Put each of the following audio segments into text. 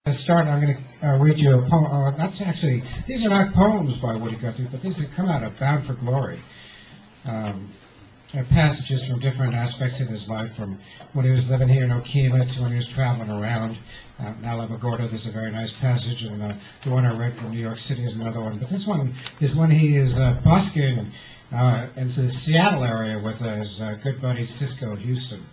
To start, I'm going to read you a poem. These are not poems by Woody Guthrie, but these have come out of Bound for Glory. Passages from different aspects of his life, from when he was living here in Okemah to when he was traveling around. In Alamogordo, there's a very nice passage, and the one I read from New York City is another one. But this one is when he is busking into the Seattle area with his good buddy CISCO Houston.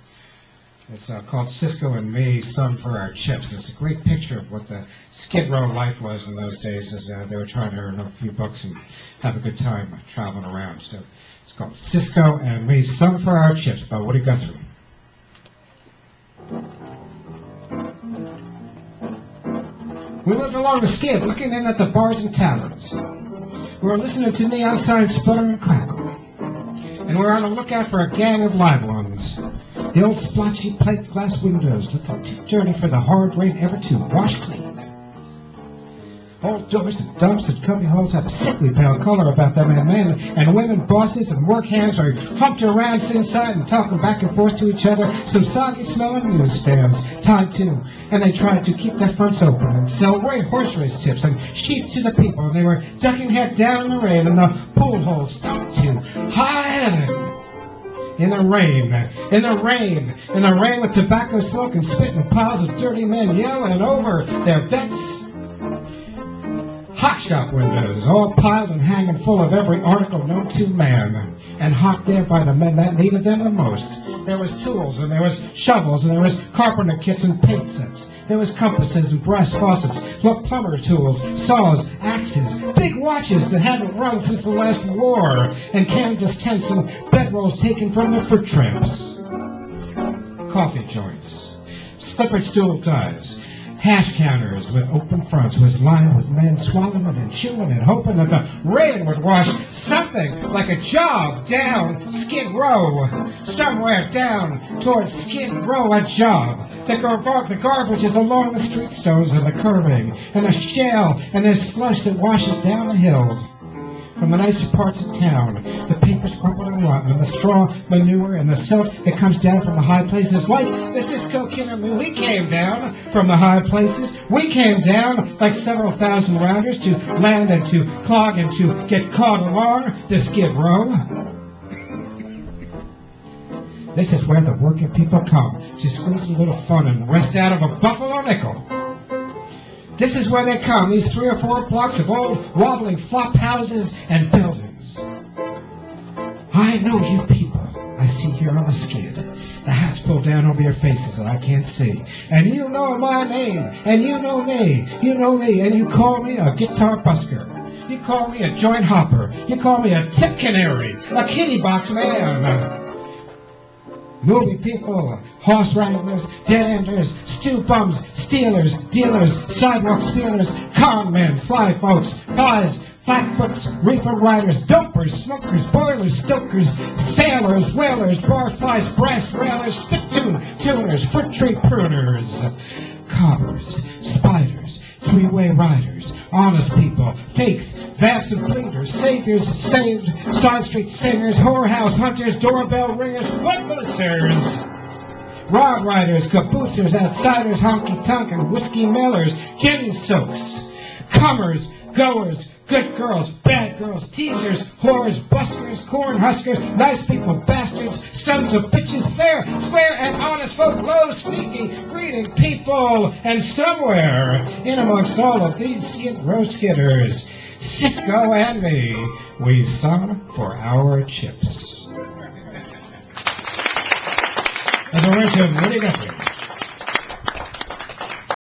It's called CISCO and Me, Sung for Our Chips. It's a great picture of what the Skid Row life was in those days as they were trying to earn a few bucks and have a good time traveling around. So it's called CISCO and Me, Sung for Our Chips by Woody Guthrie. We lived along the skid, looking in at the bars and taverns. We were listening to neon signs sputter and crackle. And we were on the lookout for a gang of live ones. The old splotchy plate glass windows looked too dirty for the hard rain ever to wash clean. Old doors and dumps and cubby holes had a sickly pale color about them, and men and women, bosses and work hands were humped around inside and talking back and forth to each other. Some soggy-smelling newsstands tied to, and they tried to keep their fronts open and sell horse race tips and sheets to the people, and they were ducking head down in the rain, and the pool holes stuck to high heaven. In the rain, with tobacco smoke and spit and piles of dirty men yelling over their bets. Hot shop windows, all piled and hanging full of every article known to man, and hot there by the men that needed them the most. There was tools, and there was shovels, and there was carpenter kits and paint sets. There was compasses and brass faucets, plumber tools, saws, axes, big watches that hadn't run since the last war, and canvas tents and bedrolls taken from the fruit tramps. Coffee joints, slippered stool ties, hash counters with open fronts was lined with men swallowing and chewing and hoping that the rain would wash something like a job down Skid Row. Somewhere down towards Skid Row, a job. The garbage is along the street stones and the curbing, and the shale and the slush that washes down the hills. From the nicer parts of town, the paper's crumpled and rotten, and the straw, manure, and the silt that comes down from the high places. Like the CISCO killer, we came down from the high places. We came down like several thousand rounders to land and to clog and to get caught along the Skid Row. This is where the working people come to squeeze a little fun and rest out of a buffalo nickel. This is where they come, these 3 or 4 blocks of old, wobbling flop houses and buildings. I know you people I see here on the skid. The hats pulled down over your faces that I can't see. And you know my name, and you know me, and you call me a guitar busker. You call me a joint hopper. You call me a tip canary, a kitty box man. Movie people, horse wranglers, dead-enders, stew bums, stealers, dealers, sidewalk spielers, con men, sly folks, guys, flatfoots, reefer riders, dopers, smokers, boilers, stokers, sailors, whalers, barflies, brass railers, spittoon, tuners, fruit tree pruners, cobbers, spiders, three-way riders, honest people, fakes, vamps and bleeders, saviors, saved, side street singers, whorehouse hunters, doorbell ringers, footloosers, rod riders, caboosers, outsiders, honky-tonk and whiskey mailers, gin soaks, comers, goers, good girls, bad girls, teasers, whores, buskers, corn huskers, nice people, bastards, sons of bitches, fair, square, and honest folk, low, sneaky, greeting people, and somewhere in amongst all of these Skid Row skidders, CISCO and me, we sung for our chips. As a worship, Woody Guthrie.